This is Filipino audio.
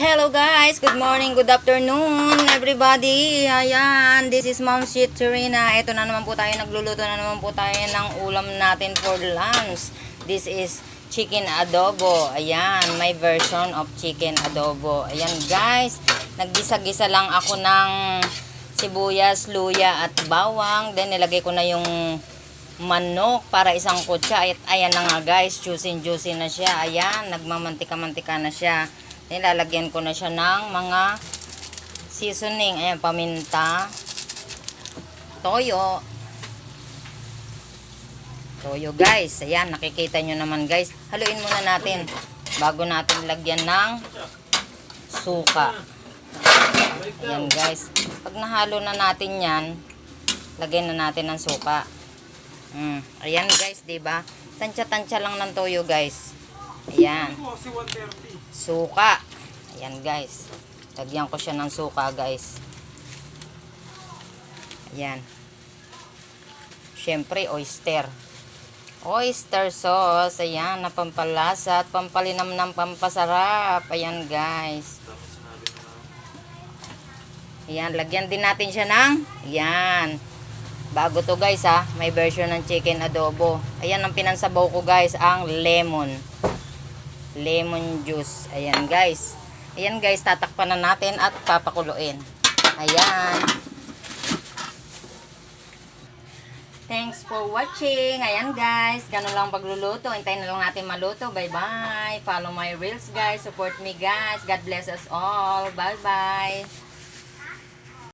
Hello guys, good morning, good afternoon everybody. Ayan, this is Mom Shitterina. Ito na naman po tayo, nagluluto na naman po tayo ng ulam natin for lunch. This is chicken adobo. Ayan, my version of chicken adobo. Ayan guys, naggisa-gisa lang ako ng sibuyas, luya at bawang. Then nilagay ko na yung manok para isang kutsa. Ayan na nga guys, juicy na siya. Ayan, nagmamantika-mantika na siya. Nilalagyan ko na siya ng mga seasoning. Ayan, paminta, toyo guys. Ayan, nakikita nyo naman guys. Haluin muna natin bago natin lagyan ng suka. Ayan guys, pag nahalo na natin yan, lagyan na natin ng suka. Ayan guys, diba? Tansya-tansya lang ng toyo guys. Ayan, suka. Ayan guys, lagyan ko siya ng suka guys. Ayan, syempre oyster sauce. Ayan, na pampalasa at pampalinam ng pampasarap. Ayan guys. Ayan, lagyan din natin siya ng, ayan, bago to guys ha, may version ng chicken adobo. Ayan, ang pinansabaw ko guys, ang lemon juice. Ayan guys. Ayan guys, tatakpan na natin at papakuluin. Ayan. Thanks for watching. Ayan guys, ganun lang pagluluto. Hintayin na lang natin maluto. Bye bye. Follow my reels guys. Support me guys. God bless us all. Bye bye.